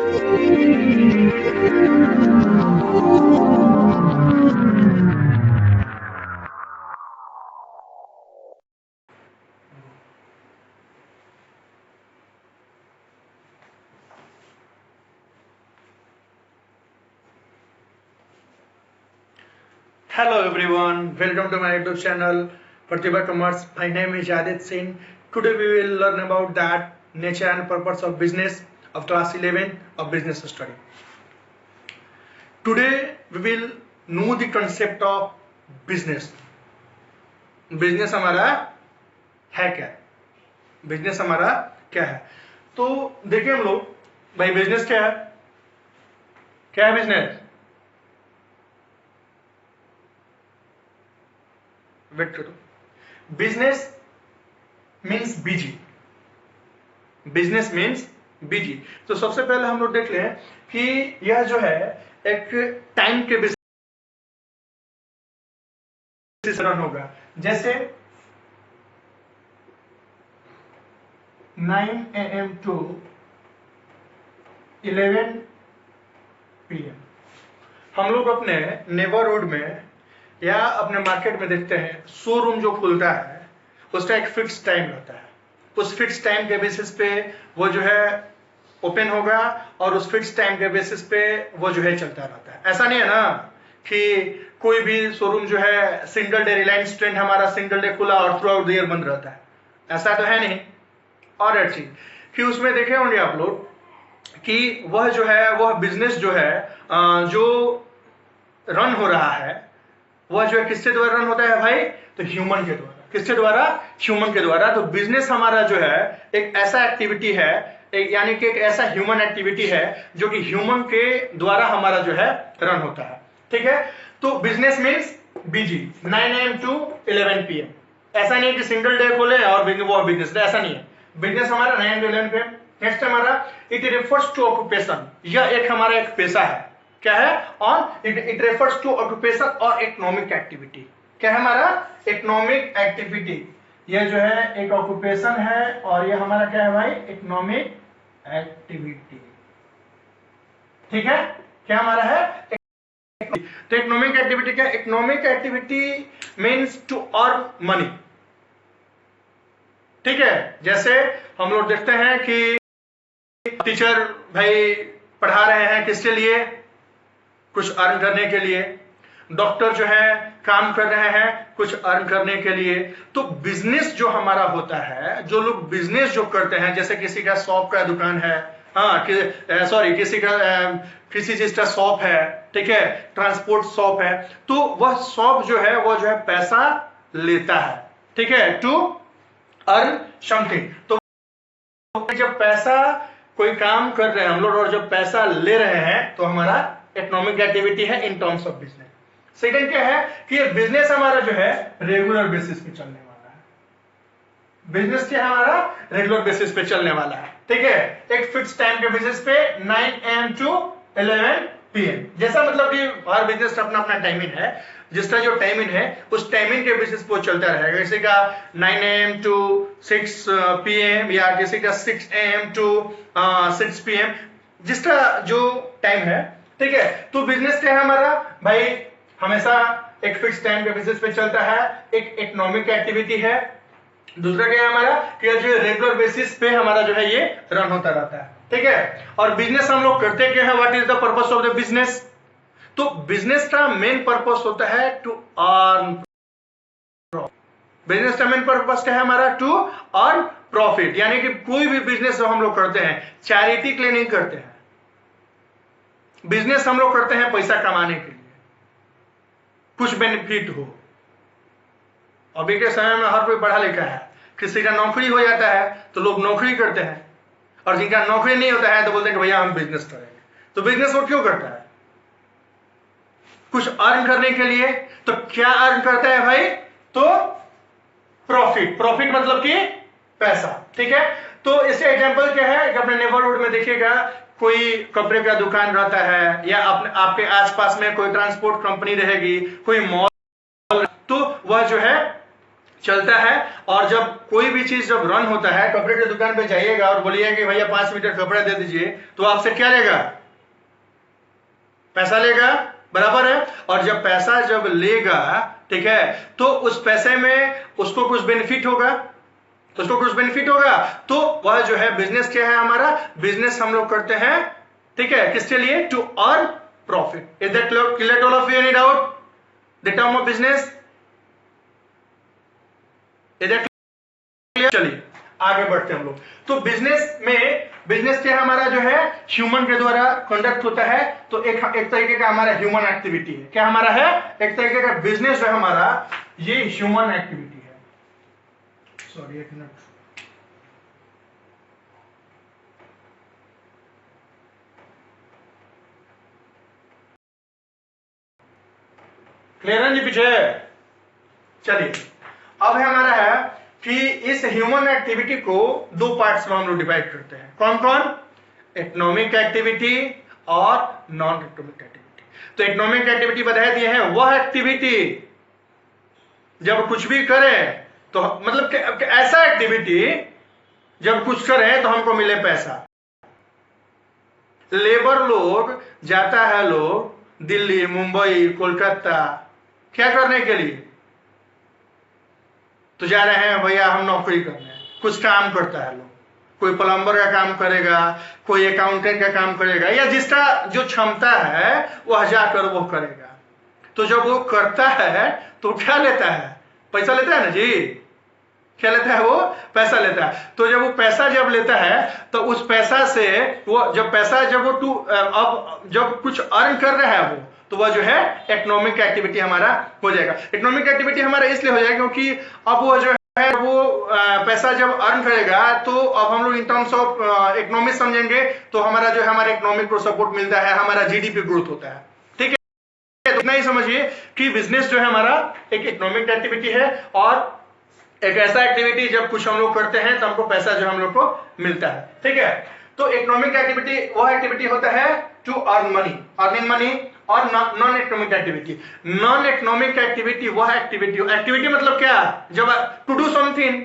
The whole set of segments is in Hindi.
Hello everyone, welcome to my YouTube channel Pratibha Commerce. My name is Adit Singh. Today we will learn about that nature and purpose of business of class 11 of business study. Today we will know the concept of business. Business हमारा है क्या? बिजनेस हमारा क्या है? तो देखिए हम लोग, भाई बिजनेस क्या है? क्या है बिजनेस? वेट करो. Business means busy. Business means busy. तो सबसे पहले हम लोग देख लें कि यह जो है एक टाइम के बेसिस रन होगा. जैसे 9 AM टू 11 PM हम लोग अपने नेबरहुड में या अपने मार्केट में देखते हैं, शोरूम जो खुलता है उसका एक फिक्स टाइम रहता है. उस फिक्स टाइम के बेसिस पे वो जो है ओपन होगा और उस फिक्स टाइम के बेसिस पे वो जो है चलता रहता है. ऐसा नहीं है ना कि कोई भी शोरूम जो है सिंगल डे, रिलायंस ट्रेंड हमारा सिंगल डे खुला और थ्रू आउट द ईयर बंद रहता है. ऐसा तो है नहीं. और एक चीज कि उसमें देखे होंगे आप लोग कि वह जो है वह बिजनेस जो है जो रन हो रहा है वह जो है किसके द्वारा रन होता है भाई? तो ह्यूमन के द्वारा. किसके द्वारा? ह्यूमन के द्वारा. तो बिजनेस हमारा जो है एक ऐसा एक्टिविटी है, यानी कि एक ऐसा ह्यूमन एक्टिविटी है जो कि ह्यूमन के द्वारा हमारा जो है रन होता है. ठीक है. तो business means busy 9 AM to 11 PM. ऐसा नहीं कि सिंगल डे खोले और वो बिजनेस, ऐसा नहीं है. बिजनेस हमारा 9 to 11 PM. नेक्स्ट हमारा इट रेफर्स टू ऑक्यूपेशन. यह एक हमारा एक पेशा है. क्या है? और इट रेफर्स टू ऑक्यूपेशन और इकोनॉमिक एक्टिविटी. क्या है हमारा? Economic activity. यह जो है एक ऑक्यूपेशन है और यह हमारा क्या है भाई? Economic activity. ठीक है. क्या हमारा है? तो इकोनॉमिक एक्टिविटी क्या? Economic activity means to earn money. ठीक है. जैसे हम लोग देखते हैं कि टीचर भाई पढ़ा रहे हैं किसके लिए? कुछ अर्न करने के लिए. डॉक्टर जो है काम कर रहे हैं कुछ अर्न करने के लिए. तो बिजनेस जो हमारा होता है, जो लोग बिजनेस जो करते हैं, जैसे किसी का शॉप का दुकान है, सॉरी किसी का किसी चीज का शॉप है, ठीक है, ट्रांसपोर्ट शॉप है, तो वह शॉप जो है वो जो है पैसा लेता है. ठीक है. To earn something. तो जब पैसा कोई काम कर रहे हैं हम लोग और जब पैसा ले रहे हैं तो हमारा इकोनॉमिक एक्टिविटी है in terms of business. Second क्या है कि बिजनेस हमारा जो है रेगुलर बेसिस पे चलने वाला है. बिजनेस क्या है हमारा? रेगुलर बेसिस पे चलने वाला है. ठीक है. एक फिक्स टाइम के बेसिस पे 9 AM टू 11 PM. जैसा मतलब कि हर बिजनेस का अपना अपना टाइमिंग है. जिसका जो टाइमिंग है उस टाइमिंग के बेसिस पे चलता रहेगा. किसी का 9 AM टू 6 PM या किसी का 6 AM टू 6 PM, जिसका जो टाइम है. ठीक है. तो बिजनेस क्या है हमारा भाई? हमेशा एक फिक्स टाइम के बेसिस पे चलता है. एक इकोनॉमिक एक्टिविटी है. दूसरा क्या है हमारा कि जो रेगुलर बेसिस पे हमारा जो है ये रन होता रहता है. ठीक है. और बिजनेस हम लोग करते क्या है? What is the purpose of the business? तो बिजनेस का मेन पर्पस होता है टू अर्न. बिजनेस का मेन पर्पस क्या है हमारा? To earn profit. यानी कि कोई भी बिजनेस जो हम लोग करते हैं चैरिटी के लिए नहीं करते हैं. बिजनेस हम लोग करते हैं पैसा कमाने के लिए, कुछ बेनिफिट हो. अभी के समय में हर कोई पढ़ा लिखा है. किसी का नौकरी हो जाता है तो लोग नौकरी करते हैं, और जिनका नौकरी नहीं होता है तो बोलते हैं कि भैया हम बिजनेस करेंगे. तो बिजनेस वो क्यों करता है? कुछ अर्न करने के लिए. तो क्या अर्न करता है भाई? तो प्रॉफिट. प्रॉफिट मतलब कि पैसा. ठीक है. तो इससे एग्जांपल क्या है कि अपने नेबरहुड में देखिएगा कोई कपड़े का दुकान रहता है या आपके आसपास में कोई ट्रांसपोर्ट कंपनी रहेगी, कोई मॉल, तो वह जो है चलता है। और जब कोई भी चीज जब रन होता है, कपड़े की दुकान पे जाइएगा और बोलिए कि भैया 5 मीटर कपड़ा दे दीजिए, तो आपसे क्या लेगा? पैसा लेगा, बराबर है। और जब पैसा जब लेगा, ठीक है, तो उस पैसे में उसको कुछ बेनिफिट होगा, तो वह जो है बिजनेस क्या है हमारा? बिजनेस हम लोग करते हैं, ठीक है, किसके लिए? To earn profit. Is that clear all of you? Any doubt? The term of business, is that clear? चलिए आगे बढ़ते हैं हम लोग। तो बिजनेस क्या हमारा जो है ह्यूमन के द्वारा कंडक्ट होता है। तो एक तरीके का हमारा ह्यूमन एक्टिविटी है। क्या हमारा है? एक तरीके का बिजनेस है हमारा, ये ह्यूमन एक्टिविटी है। सॉरी, एक मिनट। क्लियर है जी पीछे? चलिए, अब है हमारा है कि इस ह्यूमन एक्टिविटी को 2 पार्ट्स में हम लोग डिवाइड करते हैं। कौन कौन? इकोनॉमिक एक्टिविटी और नॉन इकोनॉमिक एक्टिविटी। तो इकोनॉमिक एक्टिविटी बता दिए हैं, वह एक्टिविटी जब कुछ भी करें तो मतलब ऐसा एक्टिविटी जब कुछ करें तो हमको मिले पैसा। लेबर लोग जाता है, लोग दिल्ली, मुंबई, कोलकाता, क्या करने के लिए? तो जा रहे हैं भैया हम नौकरी करने, कुछ काम करता है लोग, कोई प्लम्बर का काम करेगा, कोई अकाउंटेंट का काम करेगा, या जिसका जो क्षमता है वह जाकर वो करेगा। तो जब वो करता है तो क्या लेता है? पैसा लेता है ना जी। क्या लेता है? वो पैसा लेता है। तो जब वो पैसा जब लेता है तो उस पैसा से वो जब अब जब कुछ अर्न कर रहा है वो, तो वह जो है इकोनॉमिक एक्टिविटी हमारा हो जाएगा। इकोनॉमिक एक्टिविटी हमारा इसलिए हो जाएगा क्योंकि अब वो जो है वो पैसा जब अर्न करेगा तो अब हम लोग इन टर्म्स ऑफ इकोनॉमिक समझेंगे, तो हमारा जो है हमारे इकोनॉमिक को सपोर्ट मिलता है, हमारा जीडीपी ग्रोथ होता है। ठीक है, तो इतना ही समझिए कि बिजनेस जो है हमारा एक इकोनॉमिक एक्टिविटी है, और एक ऐसा एक्टिविटी जब कुछ हम लोग करते हैं तो हमको पैसा जो हम लोग को मिलता है। ठीक है, तो इकोनॉमिक एक्टिविटी वह एक्टिविटी होता है to earn money, earning money. और नॉन इकोनॉमिक एक्टिविटी वह एक्टिविटी मतलब क्या? जब टू डू समथिंग,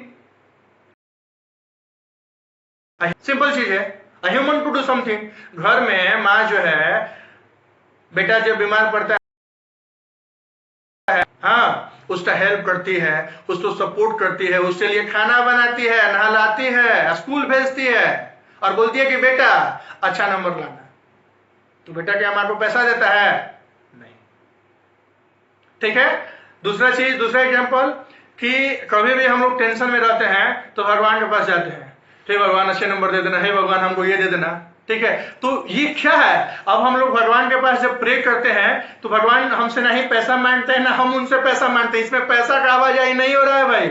सिंपल चीज है, ह्यूमन टू डू समथिंग। घर में माँ जो है बेटा जब बीमार पड़ता है, हाँ, उसका हेल्प करती है, उसको सपोर्ट करती है, उसके लिए खाना बनाती है, नहलाती है, स्कूल भेजती है, और बोलती है कि बेटा अच्छा नंबर लाना। तो बेटा क्या मां को पैसा देता है? नहीं। ठीक है, दूसरा एग्जांपल कि कभी भी हम लोग टेंशन में रहते हैं तो भगवान के पास जाते हैं, ठीक भगवान अच्छे नंबर दे देना, हे भगवान हमको ये दे देना। ठीक है, तो ये क्या है? अब हम लोग भगवान के पास जब प्रे करते हैं तो भगवान हमसे नहीं पैसा मांगते हैं ना हम उनसे पैसा मांगते हैं। इसमें पैसा का आवाजाही नहीं हो रहा है भाई,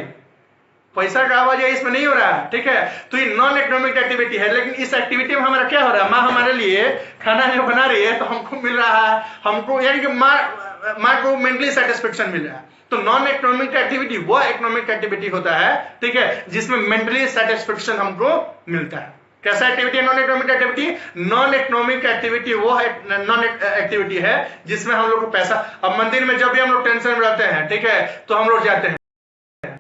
पैसा का आवाजाही इसमें नहीं हो रहा है। ठीक है, तो ये नॉन इकोनॉमिक एक्टिविटी है। लेकिन इस एक्टिविटी में हमारा क्या हो रहा है? माँ हमारे लिए खाना जो बना रही है तो हमको मिल रहा है, हमको यानी कि माँ को मेंटली सेटिस्फेक्शन मिल रहा है। तो नॉन इकोनॉमिक एक्टिविटी वह इकोनॉमिक एक्टिविटी होता है, ठीक है, जिसमें मेंटली सेटिस्फेक्शन हमको मिलता है। कैसा एक्टिविटी है non economic activity? Non economic activity वो है नॉन एक्टिविटी है जिसमें हम लोग को पैसा। अब मंदिर में जब भी हम लोग टेंशन में रहते हैं, ठीक है, तो हम लोग जाते हैं,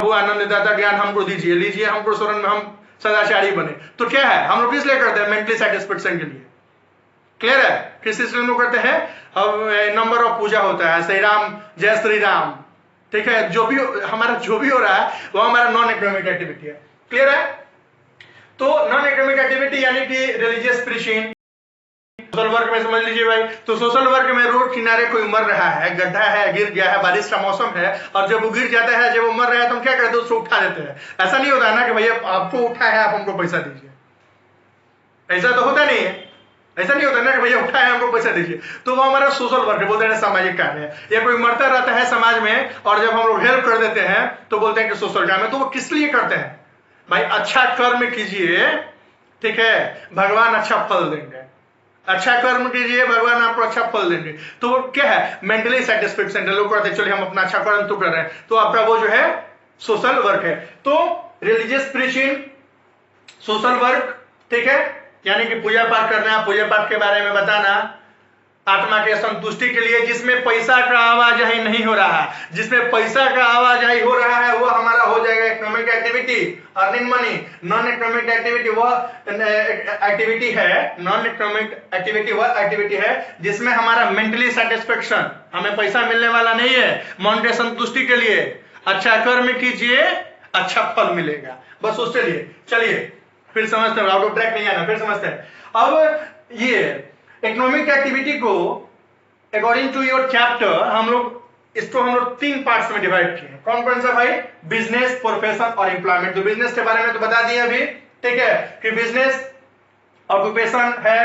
वो आनंददाता ज्ञान हमको दीजिए, लीजिए हमको शरण में हम सदाचारी बने। तो क्या है, हम लोग किस लिए करते हैं? मेंटली सेटिस्फेक्शन के लिए। क्लियर है? किस चीज हम लोग करते हैं? अब नंबर ऑफ पूजा होता है, श्री राम जय श्री राम, ठीक है, जो भी हो रहा है वो हमारा नॉन इकोनॉमिक एक्टिविटी है। क्लियर है? तो नॉन इकोनॉमिक एक्टिविटी यानी कि रिलीजियस प्रीचिंग। सोशल वर्क में समझ लीजिए भाई, तो सोशल वर्क में रोड किनारे कोई मर रहा है, गड्ढा है, गिर गया है, बारिश का मौसम है, और जब वो गिर जाता है, जब वो मर रहा है तो हम क्या करते हैं? उसको उठा देते हैं। ऐसा नहीं होता है ना कि भैया आपको उठा है आप हमको पैसा दीजिए, ऐसा तो होता नहीं है। ऐसा नहीं होता ना कि भैया उठा है हमको पैसा दीजिए। तो वो हमारा सोशल वर्क है, बोलते हैं सामाजिक कार्य है। या कोई मरता रहता है समाज में और जब हम लोग हेल्प कर देते हैं तो बोलते हैं कि सोशल काम है। तो वो किस लिए करते हैं भाई? अच्छा कर्म कीजिए, ठीक है, भगवान अच्छा फल देंगे। अच्छा कर्म कीजिए, भगवान आपको अच्छा फल देंगे। तो वो क्या है? Mentally satisfaction. लोग कहते हैं चलिए हम अपना अच्छा कर्म तो कर रहे हैं, तो आपका वो जो है सोशल वर्क है। तो रिलीजियस प्रीचिंग, सोशल वर्क, ठीक है, यानी कि पूजा पाठ करना, पूजा पाठ के बारे में बताना, आत्मा के संतुष्टि के लिए, जिसमें पैसा का आवाजाही नहीं हो रहा है। जिसमें पैसा का आवाजाही हो रहा है वो हमारा हो जाएगा economic activity, earning money. Non economic activity वह एक्टिविटी है, नॉन इकोनॉमिक एक्टिविटी वह एक्टिविटी है जिसमें हमारा मेंटली सेटिस्फेक्शन, हमें पैसा मिलने वाला नहीं है, मन के संतुष्टि के लिए अच्छा कर्म कीजिए, अच्छा फल मिलेगा, बस उसके लिए। चलिए फिर समझते हैं, आउट ऑफ ट्रैक नहीं आना, फिर समझते हैं। अब ये इकोनॉमिक एक्टिविटी को अकॉर्डिंग टू योर चैप्टर हम लोग 3 पार्ट्स में डिवाइड किए। कौन कौन सा भाई? बिजनेस, प्रोफेशन और एम्प्लॉयमेंट। तो बिजनेस के बारे में तो बता दिए अभी, ठीक है, कि बिजनेस ऑक्यूपेशन है,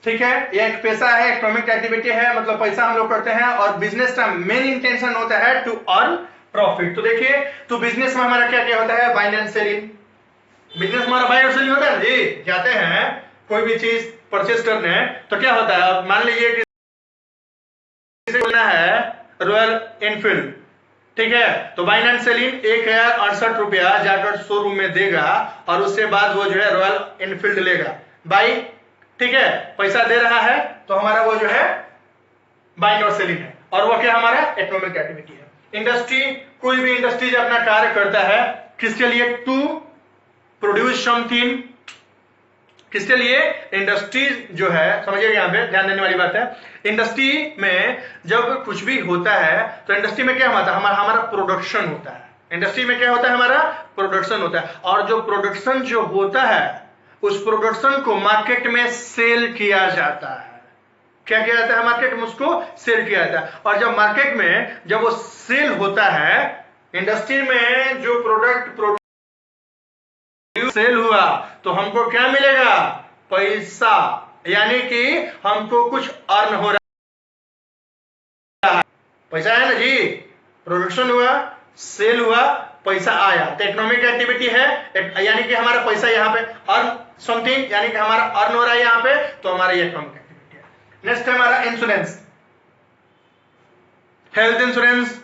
ठीक है, ये एक पेशा है, इकोनॉमिक एक्टिविटी है, मतलब पैसा हम लोग करते हैं, और बिजनेस का मेन इंटेंशन होता है टू अर्न प्रॉफिट। तो देखिए, तो बिजनेस में हमारा क्या क्या होता है? Buying and selling. बिजनेस हमारा बाइंग और सेलिंग होता है जी। जाते हैं कोई भी चीज परचेज करने, तो क्या होता है? अब मान लीजिए कि बोलना है रॉयल एनफील्ड, ठीक है, तो बाइंग एंड सेलिंग 1068 रुपया जाकर शोरूम में देगा और उसके बाद वो जो है रॉयल एनफील्ड लेगा। बाई, ठीक है, पैसा दे रहा है, तो हमारा वो जो है बाइंग और सेलिंग है, और वो क्या हमारा इकोनॉमिक एक्टिविटी है। इंडस्ट्री, कोई भी इंडस्ट्री अपना कार्य करता है किसके लिए? To produce something. किसके लिए? इंडस्ट्री जो है, समझिएगा, यहां पे ध्यान देने वाली बात है। इंडस्ट्री में जब कुछ भी होता है तो इंडस्ट्री में क्या होता है? हमारा प्रोडक्शन होता है। इंडस्ट्री में क्या होता है? हमारा प्रोडक्शन होता है, और जो प्रोडक्शन जो होता है उस प्रोडक्शन को मार्केट में सेल किया जाता है। क्या किया जाता है? मार्केट में उसको सेल किया जाता है, और जब मार्केट में जब वो सेल होता है, इंडस्ट्री में जो प्रोडक्ट सेल हुआ तो हमको क्या मिलेगा? पैसा, यानी कि हमको कुछ अर्न हो रहा है। पैसा है ना जी, प्रोडक्शन हुआ, सेल हुआ, पैसा आया, तो इकोनॉमिक एक्टिविटी है, यानी कि हमारा पैसा यहाँ पे अर्न समथिंग, यानी कि हमारा अर्न हो रहा है यहाँ पे, तो हमारा ये इकोनॉमिक एक्टिविटी है। नेक्स्ट है हमारा इंश्योरेंस, हेल्थ इंश्योरेंस।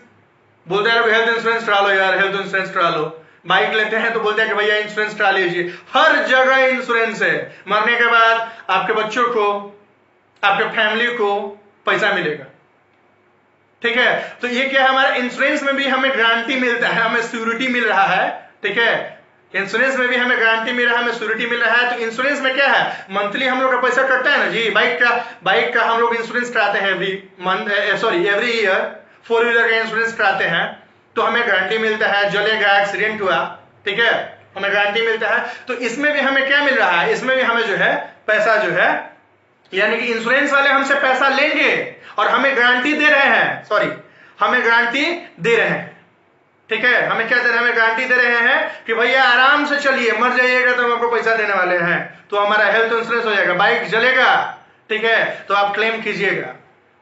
बोलते हैं हेल्थ इंश्योरेंस करा लो यार, हेल्थ इंश्योरेंस करा लो। बाइक लेते हैं तो बोलते हैं कि भैया इंश्योरेंस करा लीजिए। हर जगह इंश्योरेंस है, मरने के बाद आपके बच्चों को, आपके फैमिली को पैसा मिलेगा, ठीक है। तो ये क्या है? हमारा इंश्योरेंस में भी हमें गारंटी मिलता है, हमें सिक्योरिटी मिल रहा है, ठीक है। इंश्योरेंस में भी हमें गारंटी मिल रहा है, हमें सिक्योरिटी मिल रहा है। तो इंश्योरेंस में क्या है? मंथली हम लोग का पैसा कटता है ना जी। बाइक का हम लोग इंश्योरेंस कराते हैं every month, sorry every year. 4 wheeler का इंश्योरेंस कराते हैं तो हमें गारंटी मिलता है, जलेगा, एक्सीडेंट हुआ, ठीक है, हमें गारंटी मिलता है। तो इसमें भी हमें क्या मिल रहा है? इसमें भी हमें जो है पैसा जो है, यानी कि इंश्योरेंस वाले हमसे पैसा लेंगे और हमें गारंटी दे रहे हैं, सॉरी हमें गारंटी दे रहे हैं, ठीक है। हमें क्या दे रहे हैं? हमें गारंटी दे रहे हैं कि भैया आराम से चलिए, मर जाइएगा तो हम आपको पैसा देने वाले हैं। तो हमारा हेल्थ इंश्योरेंस हो जाएगा। बाइक जलेगा, ठीक है, तो आप क्लेम कीजिएगा।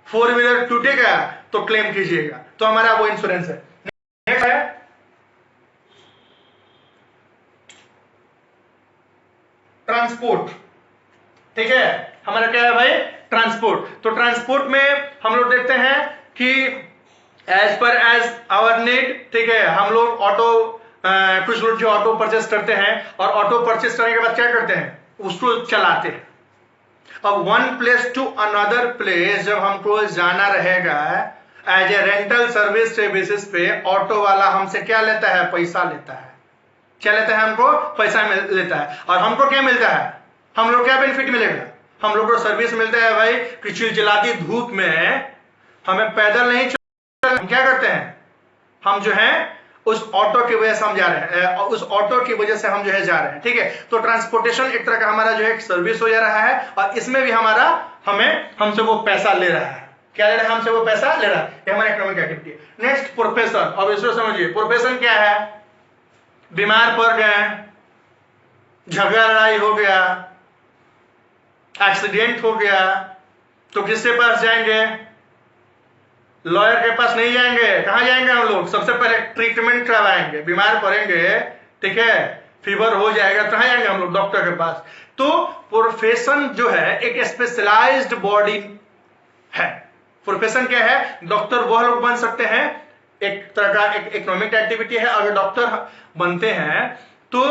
4 व्हीलर टूटेगा तो क्लेम कीजिएगा, तो हमारा वो इंश्योरेंस है। नेक्स्ट है ट्रांसपोर्ट, ठीक है, हमारा क्या है भाई? ट्रांसपोर्ट। तो ट्रांसपोर्ट में हम लोग देखते हैं कि as per as our need, ठीक है, हम लोग ऑटो, कुछ लोग जो ऑटो परचेस करते हैं और ऑटो परचेस करने के बाद क्या करते हैं? उसको चलाते हैं। अब one place to another place जब हमको जाना रहेगा एज ए रेंटल सर्विस के बेसिस पे, ऑटो वाला हमसे क्या लेता है? पैसा लेता है। क्या लेता है? हमको पैसा लेता है। और हमको क्या मिलता है? हम लोग क्या बेनिफिट मिलेगा? हम लोग को सर्विस मिलता है भाई कि चिलचिलाती धूप में हमें पैदल नहीं चल, हम क्या करते हैं? हम जो है उस ऑटो की वजह से हम जा रहे हैं, उस ऑटो की वजह से हम जो है जा रहे हैं, ठीक है। तो ट्रांसपोर्टेशन एक तरह का हमारा जो है सर्विस हो जा रहा है, और इसमें भी हमारा हमसे वो पैसा ले रहा है। क्या ले रहा है? हमसे वो पैसा ले रहा है। ये हमारा इकोनॉमिक एक्टिविटी है। Next profession. अब इसको समझिए, प्रोफेशन क्या है? बीमार पड़ गए, झगड़ा लड़ाई हो गया, एक्सीडेंट हो गया, तो किसके पास जाएंगे? लॉयर के पास नहीं जाएंगे। कहां जाएंगे हम लोग? सबसे पहले ट्रीटमेंट करवाएंगे। बीमार पड़ेंगे, ठीक है, फीवर हो जाएगा, कहां जाएंगे हम लोग? डॉक्टर के पास। तो प्रोफेशन जो है एक स्पेशलाइज्ड बॉडी है। प्रोफेशन क्या है? डॉक्टर वह लोग बन सकते हैं, एक तरह का एक इकोनॉमिक एक्टिविटी है। अगर डॉक्टर बनते हैं तो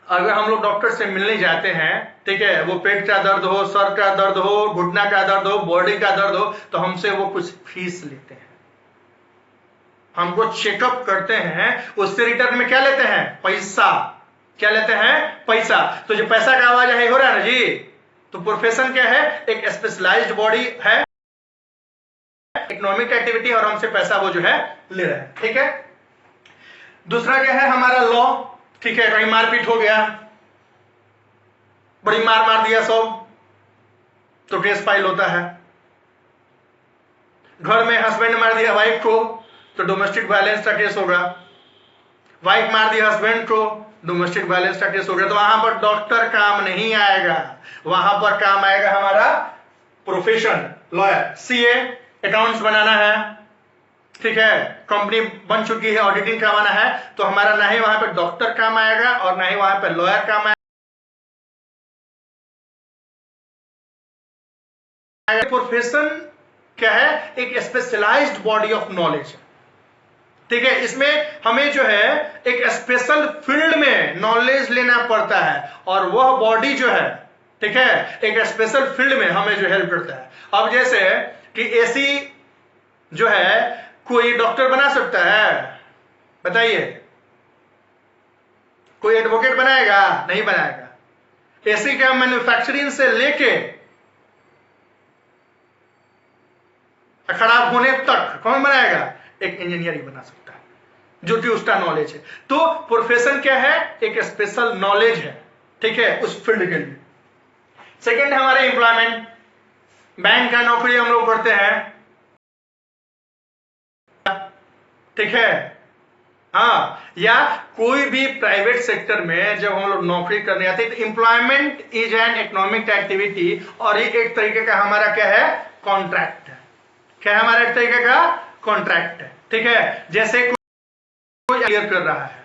अगर हम लोग डॉक्टर से मिलने जाते हैं, ठीक है, वो पेट का दर्द हो, सर का दर्द हो, घुटना का दर्द हो, बॉडी का दर्द हो, तो हमसे वो कुछ फीस लेते हैं, हमको चेकअप करते हैं, उससे रिटर्न में क्या लेते हैं? पैसा। क्या लेते हैं? पैसा। तो जो पैसा का आवाज है हो रहा है ना जी, तो प्रोफेशन क्या है? एक स्पेशलाइज्ड बॉडी है, इकोनॉमिक एक्टिविटी, और हमसे पैसा वो जो है ले रहा है, ठीक है। दूसरा क्या है हमारा? लॉ, ठीक है, कहीं मारपीट हो गया, बड़ी मार दिया सब, तो केस फाइल होता है। घर में हस्बैंड मार दिया वाइफ को, तो डोमेस्टिक वायलेंस का केस होगा। वाइफ मार दिया हस्बैंड को, डोमेस्टिक वायलेंस का केस होगा। तो वहां पर डॉक्टर काम नहीं आएगा, वहां पर काम आएगा हमारा प्रोफेशन, लॉयर। सीए, अकाउंट्स बनाना है, ठीक है, कंपनी बन चुकी है, ऑडिटिंग करवाना है, तो हमारा ना ही वहां पर डॉक्टर काम आएगा और ना ही वहां पर लॉयर काम आएगा। प्रोफेशन क्या है? एक स्पेशलाइज्ड बॉडी ऑफ नॉलेज, ठीक है। इसमें हमें जो है एक स्पेशल फील्ड में नॉलेज लेना पड़ता है, और वह बॉडी जो है, ठीक है, एक स्पेशल फील्ड में हमें जो हेल्प करता है। अब जैसे कि एसी जो है कोई डॉक्टर बना सकता है? बताइए, कोई एडवोकेट बनाएगा? नहीं बनाएगा। एसी का मैन्युफैक्चरिंग से लेके खराब होने तक कौन बनाएगा? एक इंजीनियर ही बना सकता है, जो कि उसका नॉलेज है। तो प्रोफेशन क्या है? एक स्पेशल नॉलेज है, ठीक है, उस फील्ड के लिए। सेकेंड है हमारे एम्प्लॉयमेंट। बैंक का नौकरी हम लोग करते हैं, ठीक है, हाँ, या कोई भी प्राइवेट सेक्टर में जब हम लोग नौकरी करने आते हैं, तो employment is an economic activity, और ये एक तरीके का हमारा क्या है? कॉन्ट्रैक्ट है। क्या है हमारा? एक तरीके का कॉन्ट्रैक्ट है, ठीक है। जैसे कोई क्लियर कर रहा है,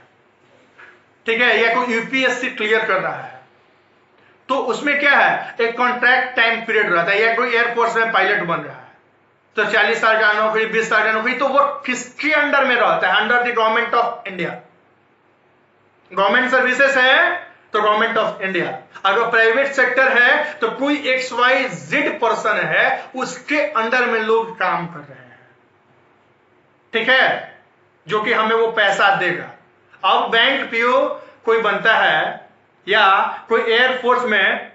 ठीक है, या कोई यूपीएससी क्लियर कर रहा है, तो उसमें क्या है? एक कॉन्ट्रैक्ट टाइम पीरियड रहता है। या कोई एयरफोर्स में पायलट बन रहा है, तो 40 साल का नौकरी, 20 साल का नौकरी, तो वो किसके अंडर में रहता है? Under the government of India. Government services है तो गवर्नमेंट ऑफ इंडिया। अगर प्राइवेट सेक्टर है तो कोई XYZ पर्सन है, उसके अंडर में लोग काम कर रहे हैं, ठीक है, जो कि हमें वो पैसा देगा। अब बैंक पीओ कोई बनता है, या कोई एयरफोर्स में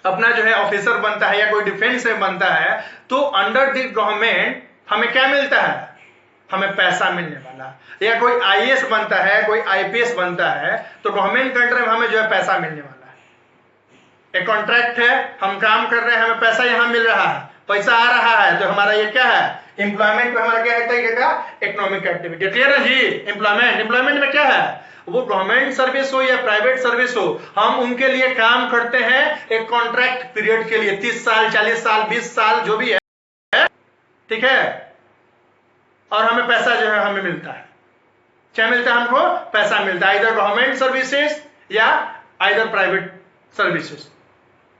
अपना जो है ऑफिसर बनता है, या कोई डिफेंस में बनता है, तो अंडर द गवर्नमेंट हमें क्या मिलता है? हमें पैसा मिलने वाला। या कोई आईएएस बनता है, कोई आईपीएस बनता है, तो गवर्नमेंट के अंडर में हमें जो है पैसा मिलने वाला है। एक कॉन्ट्रैक्ट है, हम काम कर रहे हैं, हमें पैसा यहां मिल रहा है, पैसा आ रहा है, तो हमारा ये क्या है? एम्प्लॉयमेंट में हमारा क्या है? तरीके का इकोनॉमिक एक्टिविटी। क्लियर है जी? एम्प्लॉयमेंट में क्या है? वो गवर्नमेंट सर्विस हो या प्राइवेट सर्विस हो, हम उनके लिए काम करते हैं एक कॉन्ट्रैक्ट पीरियड के लिए, 30 साल, 40 साल, 20 साल, जो भी है, ठीक है, और हमें पैसा जो है हमें मिलता है। क्या मिलता है? हमको पैसा मिलता है, इधर गवर्नमेंट सर्विसेज या इधर प्राइवेट सर्विसेज,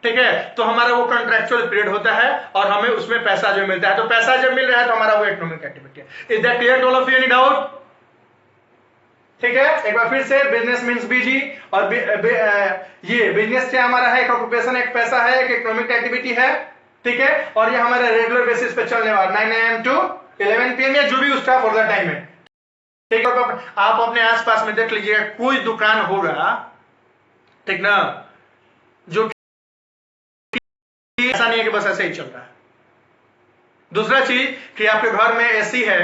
ठीक है। तो हमारा वो कॉन्ट्रैक्चुअल पीरियड होता है और हमें उसमें पैसा जो मिलता है। तो पैसा जब मिल रहा है तो हमारा वो इकोनॉमिक एक्टिविटी है। Is that clear to all of you? Any doubt? ठीक है, एक बार फिर से, बिजनेस मींस बिजी, और ये बिजनेस क्या हमारा है? एक ऑक्यूपेशन, एक पैसा है, एक इकोनॉमिक एक्टिविटी है, ठीक है, और ये हमारे रेगुलर बेसिस पे चलने वाला 9 AM to 11 PM, या जो भी उसका फर्दर टाइम है, ठीक है। आप अपने आसपास में देख लीजिएगा, कोई दुकान होगा, ठीक ना, जो ऐसा नहीं है कि बस ऐसे ही चल रहा है। दूसरा चीज कि आपके घर में एसी है,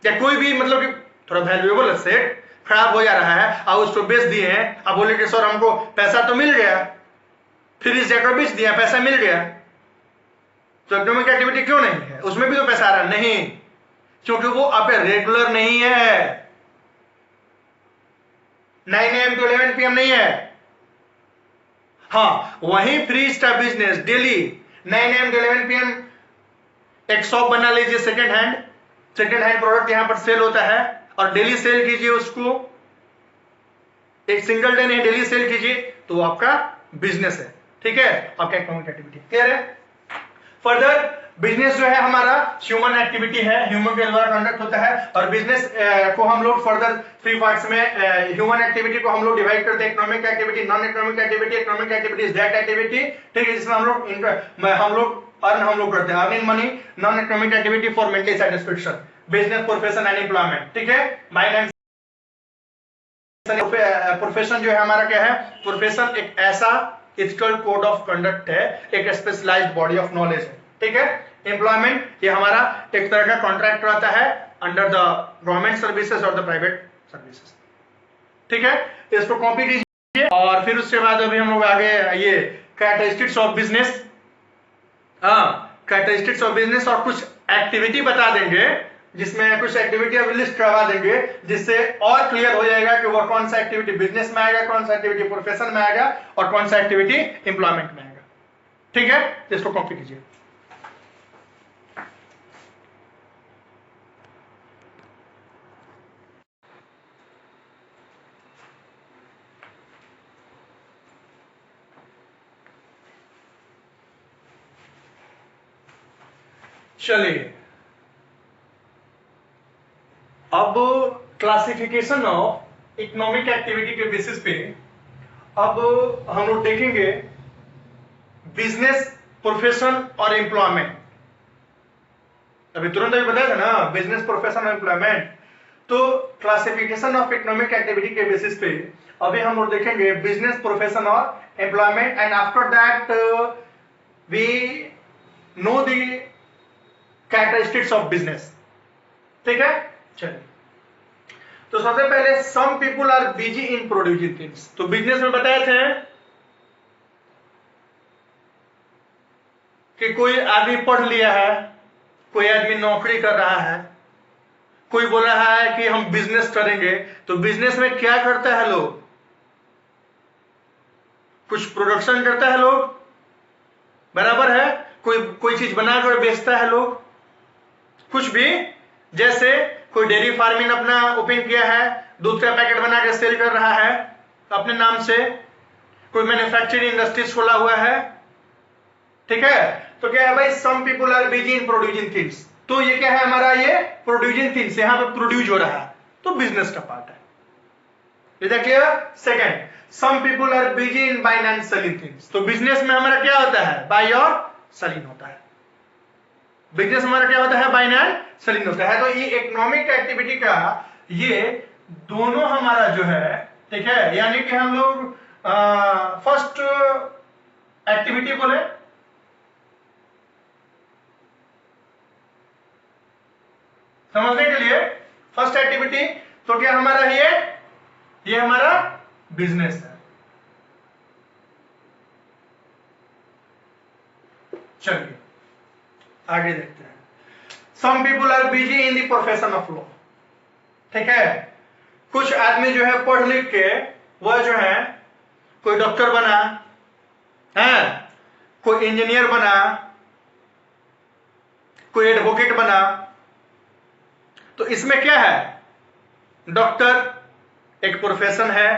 या कोई भी मतलब कि थोड़ा वैल्यूएबल एसेट खराब हो जा रहा है, आप उसको बेच दिए हैं, आप बोले कि सर हमको पैसा तो मिल गया, फ्रिज जाकर बेच दिया, पैसा मिल गया, तो इकोनॉमिक एक्टिविटी क्यों नहीं है? उसमें भी तो पैसा आ रहा है। नहीं, क्योंकि वो आप रेगुलर नहीं है, 9 AM to 11 PM नहीं है। हाँ, वहीं फ्रिज का business daily 9 AM to 11 PM एक शॉप बना लीजिए, सेकेंड हैंड प्रोडक्ट यहां पर सेल होता है, और डेली सेल कीजिए उसको, एक सिंगल डे नहीं, डेली सेल कीजिए, तो आपका बिजनेस है, ठीक है, आपका इकोनॉमिक एक्टिविटी। क्लियर है? फर्दर बिजनेस जो है हमारा ह्यूमन एक्टिविटी है, ह्यूमन के द्वारा कंडक्ट होता है, और बिजनेस को हम लोग फर्दर 3 पार्ट्स में ह्यूमन एक्टिविटी को हम लोग डिवाइड करते हैं, economic activity, non economic activity. Economic activity is that activity, ठीक है, जिसमें हम लोग अर्न करते हैं, earning money. Non economic activity for mental satisfaction, business, profession and employment, ठीक है। माइंड प्रोफेशन जो है हमारा क्या है, प्रोफेशन एक ऐसा एथिकल कोड ऑफ कंडक्ट है, एक स्पेशलाइज्ड बॉडी ऑफ नॉलेज है, ठीक है। एम्प्लॉयमेंट ये हमारा एक तरह का कॉन्ट्रैक्ट रहता है अंडर द गवर्नमेंट सर्विसेज और द प्राइवेट सर्विसेज, ठीक है। इसको कॉपी कीजिए, और फिर उसके बाद अभी हम लोग आगे ये characteristics of business, characteristics of business और कुछ एक्टिविटी बता देंगे, जिसमें कुछ एक्टिविटी अभी लिस्ट करवा देंगे, जिससे और क्लियर हो जाएगा कि वो कौन सा एक्टिविटी बिजनेस में आएगा, कौन सा एक्टिविटी प्रोफेशन में आएगा, और कौन सा एक्टिविटी एम्प्लॉयमेंट में आएगा, ठीक है। इसको कॉपी कीजिए। चलिए, अब क्लासिफिकेशन ऑफ इकोनॉमिक एक्टिविटी के बेसिस पे अब हम लोग देखेंगे बिजनेस, प्रोफेशन और एम्प्लॉयमेंट। अभी तुरंत अभी बताया था ना, बिजनेस, प्रोफेशन और एम्प्लॉयमेंट। तो क्लासिफिकेशन ऑफ इकोनॉमिक एक्टिविटी के बेसिस पे अभी हम लोग देखेंगे बिजनेस, प्रोफेशन और employment, and after that we know the characteristics of business, ठीक है। चलिए, तो सबसे पहले some people are busy in producing things. तो बिजनेस में बताए थे कि कोई आदमी पढ़ लिया है, कोई आदमी नौकरी कर रहा है, कोई बोल रहा है कि हम बिजनेस करेंगे। तो बिजनेस में क्या करता है लोग, कुछ प्रोडक्शन करता है लोग, बराबर है, कोई चीज बनाकर बेचता है लोग, कुछ भी, जैसे कोई डेयरी फार्मिंग अपना ओपन किया है, दूध का पैकेट बना के सेल कर रहा है अपने नाम से, कोई मैन्युफैक्चरिंग इंडस्ट्रीज खोला हुआ है, ठीक है। तो क्या है भाई, some people are busy in producing things. तो ये क्या है हमारा, ये प्रोड्यूसिंग थिंग्स, यहां पे प्रोड्यूस हो रहा है, तो बिजनेस का पार्ट है। Is that clear? Second, some people are busy in buying and selling things. तो बिजनेस में हमारा क्या होता है, बाय और सेलिंग होता है। बिजनेस हमारा क्या होता है, बाइंग एंड सेलिंग होता है। तो ये इकोनॉमिक एक्टिविटी का ये दोनों हमारा जो है, ठीक है, यानी कि हम लोग फर्स्ट एक्टिविटी बोले, समझने के लिए, फर्स्ट एक्टिविटी, तो क्या हमारा ये हमारा बिजनेस है। चलिए आगे देखते हैं। Some people are busy in the profession of law, ठीक है। कुछ आदमी जो है पढ़ लिख के वह जो है कोई डॉक्टर बना है, कोई इंजीनियर बना, कोई एडवोकेट बना। तो इसमें क्या है, डॉक्टर एक प्रोफेशन है,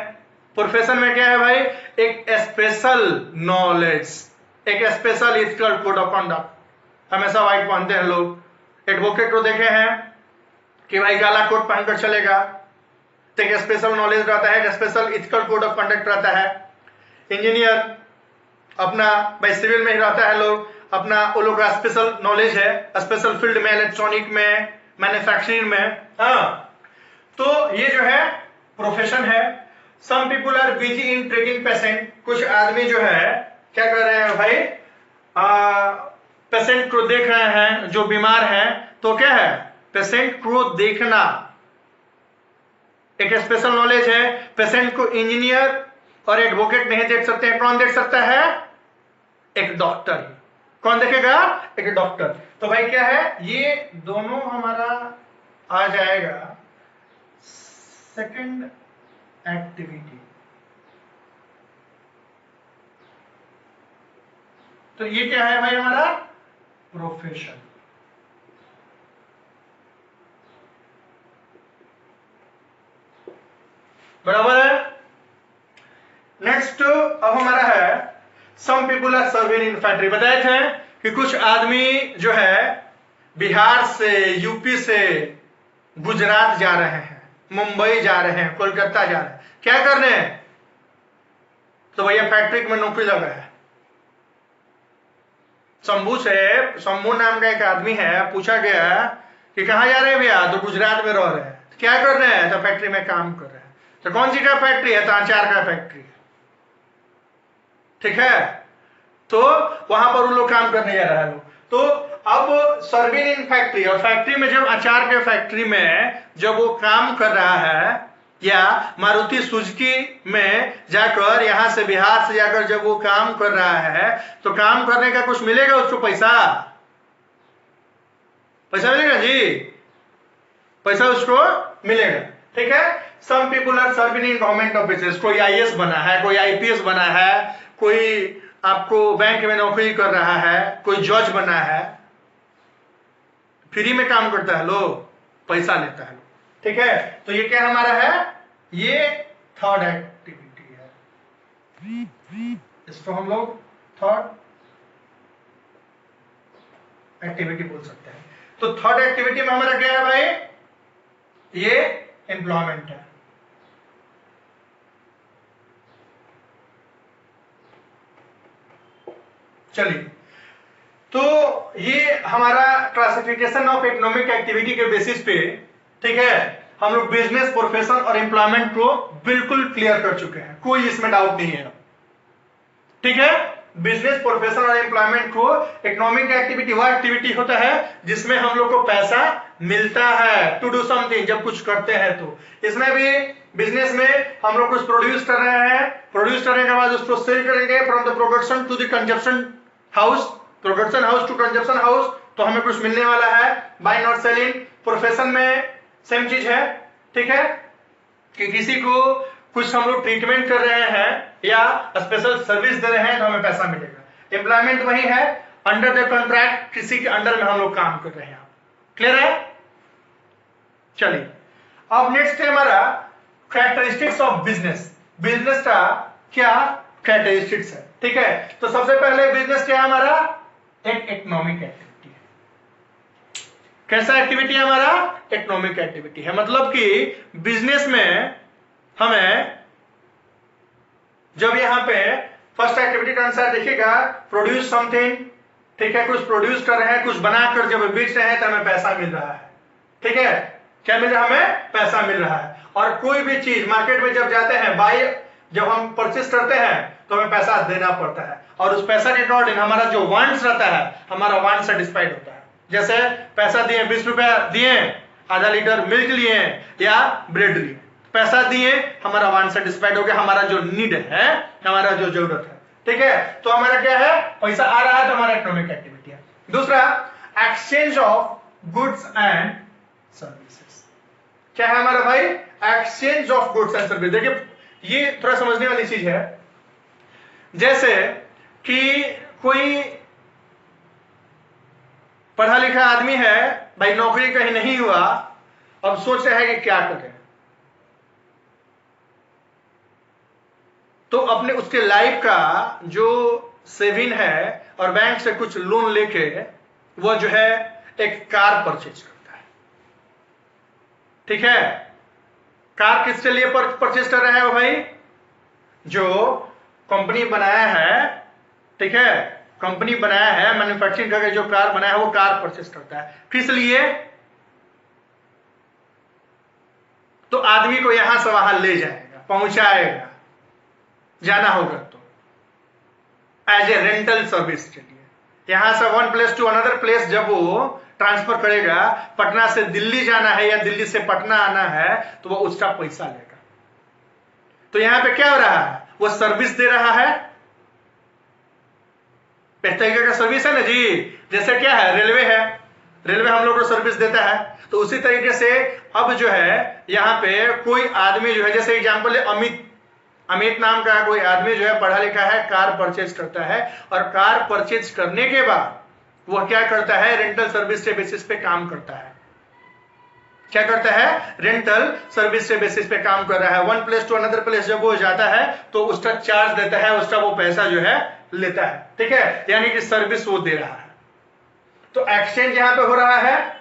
प्रोफेशन में क्या है भाई, एक स्पेशल नॉलेज, एक special ethical code of conduct. हमेशा व्हाइट पहनते हैं लोग। एडवोकेट को देखे हैं कि भाई काला कोट पहनकर चलेगा, तो एक स्पेशल नॉलेज रहता है, एक special ethical code of conduct रहता है। इंजीनियर अपना भाई सिविल में ही रहता है लोग, अपना वो लोग का स्पेशल नॉलेज है, स्पेशल फील्ड में, इलेक्ट्रॉनिक में, मैन्युफैक्चरिंग में, हाँ। तो ये जो है प्रोफेशन है। Some people are busy in treating patient. कुछ आदमी जो है क्या कर रहे हैं भाई, पेशेंट को देख रहे हैं जो बीमार है। तो क्या है, पेशेंट को देखना एक स्पेशल नॉलेज है। पेशेंट को इंजीनियर और एडवोकेट नहीं देख सकते हैं, कौन देख सकता है, एक डॉक्टर। कौन देखेगा, एक डॉक्टर। तो भाई क्या है, ये दोनों हमारा आ जाएगा सेकंड एक्टिविटी। तो ये क्या है भाई, हमारा प्रोफेशन। बराबर है। नेक्स्ट अब हमारा है some people are serving in factory. बताए थे कि कुछ आदमी जो है बिहार से, यूपी से गुजरात जा रहे हैं, मुंबई जा रहे हैं, कोलकाता जा रहे हैं, क्या करने? तो भैया फैक्ट्री में नौकरी लगा है। शंभू नाम का एक आदमी है, पूछा गया कि कहाँ जा रहे हैं भैया? तो गुजरात में रह रहे हैं। क्या कर रहे हैं? तो फैक्ट्री में काम कर रहे हैं। तो कौन सी का फैक्ट्री है? तो अचार का फैक्ट्री है। ठीक है, तो वहां पर उन लोग काम करने जा रहे हैं। तो अब सर्विन इन फैक्ट्री, और फैक्ट्री में जब अचार के फैक्ट्री में जब वो काम कर रहा है, या मारुति सुजुकी में जाकर, यहां से बिहार से जाकर जब वो काम कर रहा है, तो काम करने का कुछ मिलेगा उसको? पैसा मिलेगा जी, पैसा उसको मिलेगा। ठीक है, some people are serving in government offices, कोई आईएएस बना है, कोई आईपीएस बना है, कोई आपको बैंक में नौकरी कर रहा है, कोई जज बना है, फ्री में काम करता है लोग, पैसा लेता है। ठीक है, तो ये क्या हमारा है? ये थर्ड एक्टिविटी है, इसको हम लोग थर्ड एक्टिविटी बोल सकते हैं। तो थर्ड एक्टिविटी में हमारा क्या है भाई? ये एम्प्लॉयमेंट है। चलिए, तो ये हमारा क्लासिफिकेशन ऑफ इकोनॉमिक एक्टिविटी के बेसिस पे, ठीक है, हम लोग बिजनेस, प्रोफेशन और एम्प्लॉयमेंट को बिल्कुल क्लियर कर चुके हैं, कोई इसमें डाउट नहीं है। ठीक है, बिजनेस, प्रोफेशन और एम्प्लॉयमेंट को इकोनॉमिक एक्टिविटी वह एक्टिविटी होता है जिसमें हम लोग को पैसा मिलता है, टू डू समथिंग, जब कुछ करते हैं। तो इसमें भी बिजनेस में हम लोग कुछ प्रोड्यूस कर रहे हैं, प्रोड्यूस करने के बाद उसको सेल करेंगे, from the production to the consumption house, production house to consumption house, तो हमें कुछ मिलने वाला है, बाय नॉट सेलिंग। प्रोफेशन में सेम चीज है। ठीक है, कि किसी को कुछ हम लोग ट्रीटमेंट कर रहे हैं या स्पेशल सर्विस दे रहे हैं तो हमें पैसा मिलेगा। एम्प्लॉयमेंट वही है, अंडर द कॉन्ट्रैक्ट, किसी के अंडर में हम लोग काम कर रहे हैं। क्लियर है? चलिए, अब नेक्स्ट है हमारा कैरेक्टरिस्टिक्स ऑफ बिजनेस। बिजनेस का क्या कैरेक्टरिस्टिक्स है? ठीक है, तो सबसे पहले बिजनेस क्या है हमारा? एक इकोनॉमिक एक्टिविटी है। कैसा एक्टिविटी है हमारा? इकोनॉमिक एक्टिविटी है। मतलब कि बिजनेस में हमें जब यहां पे फर्स्ट एक्टिविटी का आंसर देखिएगा, प्रोड्यूस समथिंग। ठीक है, कुछ प्रोड्यूस कर रहे हैं, कुछ बनाकर जब बेच रहे हैं तो हमें पैसा मिल रहा है। ठीक है, क्या मिल रहा है? हमें पैसा मिल रहा है। और कोई भी चीज मार्केट में जब जाते हैं, बाय जब हम परचेस करते हैं तो हमें पैसा देना पड़ता है, और उस पैसा के अकॉर्डिंग हमारा जो वांट्स रहता है, हमारा वांट सेटिस्फाइड होता है। जैसे पैसा दिए, 20 रुपया दिए, आधा लीटर मिल्क लिए या ब्रेड लिए, पैसा दिए, हमारा वांट सेटिस्फाइड हो गया, हमारा जो नीड है, हमारा जो जरूरत है। ठीक है, तो हमारा क्या है? पैसा आ रहा है, तो हमारा इकोनॉमिक एक्टिविटी है। दूसरा, exchange of goods and services. क्या है हमारा भाई? Exchange of goods and service. देखिए, ये थोड़ा समझने वाली चीज है। जैसे कि कोई पढ़ा लिखा आदमी है भाई, नौकरी कहीं नहीं हुआ, अब सोच रहा है कि क्या करें, तो अपने उसके लाइफ का जो सेविंग है और बैंक से कुछ लोन लेके वह जो है एक कार परचेज करता है। ठीक है, कार किसके लिए परचेज कर रहा है वो भाई? जो कंपनी बनाया है, ठीक है, कंपनी बनाया है, मैन्युफैक्चरिंग करके जो कार बनाया है वो कार परचेज करता है। किस लिए? तो आदमी को यहां से वहां ले जाएगा, पहुंचाएगा, जाना होगा तो एज ए रेंटल सर्विस के लिए। यहां से one place to another place जब वो ट्रांसफर करेगा, पटना से दिल्ली जाना है या दिल्ली से पटना आना है, तो वो उसका पैसा लेगा। तो यहां पे क्या हो रहा है? वो सर्विस दे रहा है, इस तरीके का सर्विस है ना जी। जैसे क्या है? रेलवे है, रेलवे हम लोग को सर्विस देता है, तो उसी तरीके से अब जो है यहाँ पे कोई आदमी जो है, जैसे एग्जांपल है अमित नाम का कोई आदमी जो है पढ़ा लिखा है, कार परचेज करता है, और कार परचेज करने के बाद वह क्या करता है? रेंटल सर्विस के बेसिस पे काम करता है। क्या करता है? रेंटल सर्विस के बेसिस पे काम कर रहा है। One place to another place जब वो जाता है तो उसका चार्ज देता है, उसका वो पैसा जो है लेता है। ठीक है, यानी कि सर्विस वो दे रहा है। तो एक्सचेंज यहां पे हो रहा है,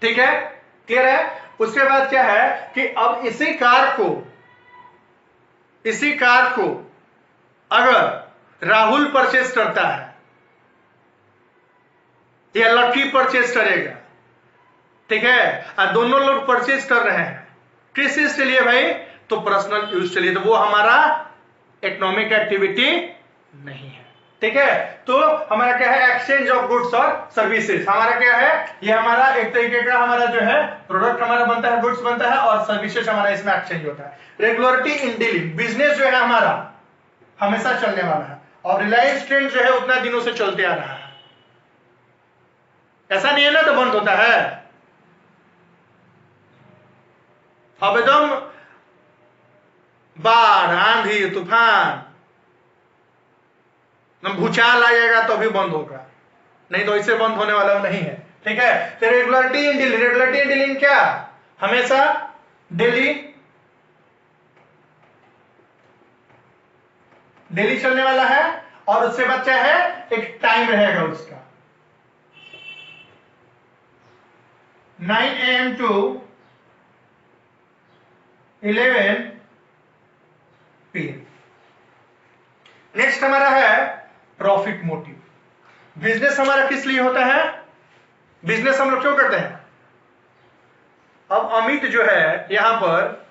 ठीक है, क्लियर है। उसके बाद क्या है कि अब इसी कार को अगर राहुल परचेस करता है या लकी परचेस करेगा, ठीक है, दोनों लोग परचेस कर रहे हैं, किस चीज के लिए भाई? तो पर्सनल यूज के लिए, तो वो हमारा इकोनॉमिक एक्टिविटी नहीं है, ठीक है। तो हमारा क्या है? एक्सचेंज ऑफ गुड्स और सर्विसेज। हमारा क्या है? ये हमारा एक तरीके का हमारा जो है प्रोडक्ट हमारा बनता है, गुड्स बनता है, और सर्विसेज हमारा इसमें एक्सचेंज होता है। रेगुलरिटी इन डीलिंग, बिजनेस जो है हमारा हमेशा चलने वाला है, और रिलायंस ट्रेंड जो है उतना दिनों से चलते आ रहा है, ऐसा नहीं है ना तो बंद होता है। अब एकदम बाढ़, आंधी, तूफान, भूचाल आ जाएगा तो भी बंद होगा, नहीं तो इससे बंद होने वाला नहीं है, ठीक है। तो regularity in dealing, regularity in dealing क्या? हमेशा डेली चलने वाला है, और उससे बाद क्या है? एक टाइम रहेगा उसका, 9 AM to 11 PM। नेक्स्ट हमारा है प्रॉफिट मोटिव। बिजनेस हमारा किस लिए होता है? बिजनेस हम लोग क्यों करते हैं? अब अमित जो है यहां पर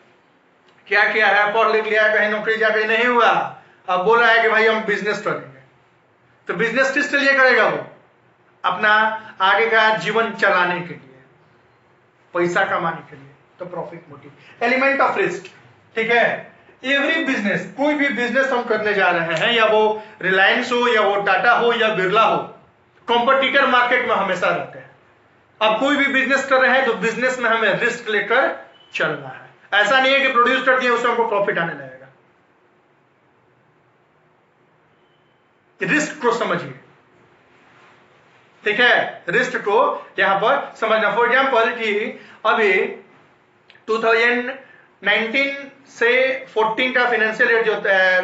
क्या किया है? पढ़ लिख लिया, कहीं नौकरी चाकरी नहीं हुआ, अब बोल रहा है कि भाई हम बिजनेस करेंगे। तो बिजनेस किस लिए करेगा? वो अपना आगे का जीवन चलाने के लिए, पैसा कमाने के लिए। तो profit motive. Element of risk, ठीक है। एवरी बिजनेस, कोई भी बिजनेस हम करने जा रहे हैं, या वो रिलायंस हो, या वो टाटा हो, या बिरला हो, कॉम्पिटिटर मार्केट में हमेशा रहते हैं। अब कोई भी बिजनेस कर रहे हैं तो बिजनेस में हमें रिस्क लेकर चलना है। ऐसा नहीं है कि प्रोड्यूस कर दिए उससे हमको प्रॉफिट आने लगेगा। रिस्क को समझिए, ठीक है, रिस्क को यहां पर समझना। फॉर एग्जाम्पल कि अभी 2019 से 14 का फाइनेंशियल ईयर जो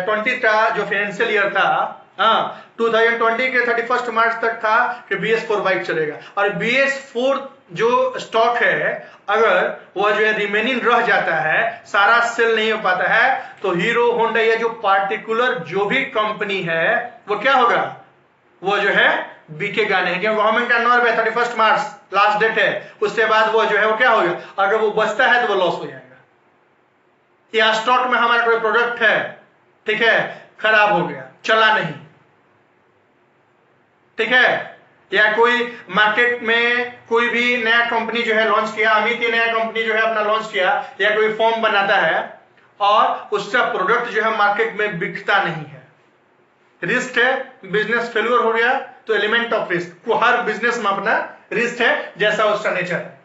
20 का जो फाइनेंशियल ईयर था, 2020 के 31 मार्च तक था कि BS4 बाइक चलेगा, और BS4 जो स्टॉक है अगर वह जो है रिमेनिंग रह जाता है, सारा सेल नहीं हो पाता है, तो हीरो होंडा या जो पार्टिकुलर जो भी कंपनी है वो क्या होगा? वो जो है बिकेगा नहीं, क्योंकि गवर्नमेंट का नॉर्म है 31 मार्च लास्ट डेट है, उसके बाद वो जो है वो क्या होगा? अगर वो बचता है तो वो लॉस हो जाएगा। या स्टॉक में हमारा कोई प्रोडक्ट है, ठीक है, खराब हो गया, चला नहीं, ठीक है, या कोई मार्केट में कोई भी नया कंपनी जो है लॉन्च किया, अमित ये नया कंपनी जो है अपना लॉन्च किया, या कोई फॉर्म बनाता है और उसका प्रोडक्ट जो है मार्केट में बिकता नहीं है, रिस्क है, बिजनेस फेल्यूर हो गया। तो एलिमेंट ऑफ रिस्क को हर बिजनेस में अपना रिस्क है, जैसा उसका नेचर है।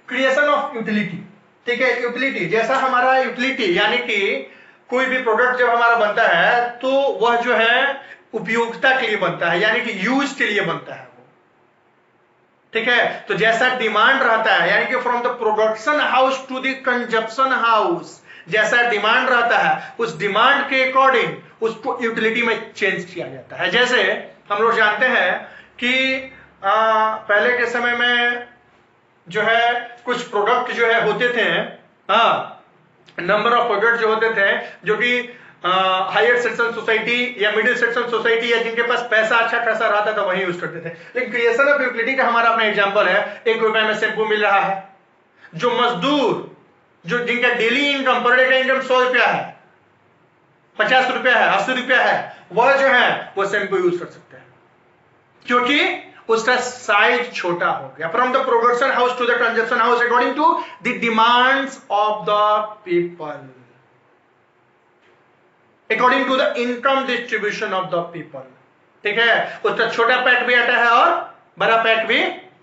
क्रिएशन ऑफ यूटिलिटी, ठीक है, यूटिलिटी जैसा हमारा यूटिलिटी यानी कि कोई भी प्रोडक्ट जब हमारा बनता है तो वह जो है उपयोगिता के लिए बनता है, यानी कि यूज के लिए बनता है वो, ठीक है। तो जैसा डिमांड रहता है, यानी कि from the production house to the consumption house, जैसा डिमांड रहता है उस डिमांड के अकॉर्डिंग उसको यूटिलिटी में चेंज किया जाता है। जैसे हम लोग जानते हैं कि पहले के समय में जो है कुछ प्रोडक्ट जो है होते थे, नंबर ऑफ प्रोडक्ट जो होते थे जो कि हायर सेक्शन सोसाइटी या मिडिल सेक्शन सोसाइटी या जिनके पास पैसा अच्छा खासा रहता था वही यूज करते थे। लेकिन क्रिएशन ऑफ यूटिलिटी का हमारा अपना एग्जांपल है, 1 रुपए में शैम्पू मिल रहा है, जो मजदूर जो जिनका डेली इनकम पर डे का इनकम 100 रुपया है, 50 रुपया है, 80 रुपया है, वह जो है वो शैम्पू यूज कर सकते हैं, क्योंकि उसका साइज छोटा हो गया। From the production house to the consumption house according to the demands of the people, according to the income distribution of the people, ठीक है। उसका छोटा पैक भी आता है और बड़ा पैक भी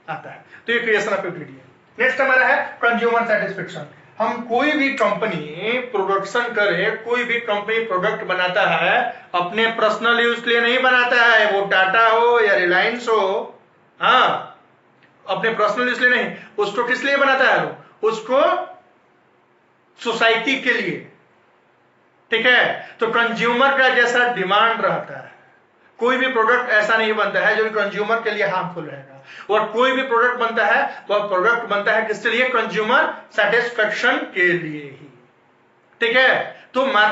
आता है। तो ये क्रिएशन ऑफ यूटिलिटी है। नेक्स्ट हमारा है कंज्यूमर सेटिस्फेक्शन। हम कोई भी कंपनी प्रोडक्शन करे, कोई भी कंपनी प्रोडक्ट बनाता है अपने पर्सनल यूज के लिए नहीं बनाता है, वो टाटा हो या रिलायंस हो, अपने पर्सनल यूज के लिए नहीं, उसको किस लिए बनाता है? उसको सोसाइटी के लिए, ठीक है। तो कंज्यूमर का जैसा डिमांड रहता है कोई भी प्रोडक्ट ऐसा नहीं बनता है जो कंज्यूमर के लिए हार्मफुल रहेगा। और कोई भी प्रोडक्ट बनता है वह प्रोडक्ट बनता है किसके लिए? कंज्यूमर सेटिस्फेक्शन के लिए ही। ठीक है, तो मार्केट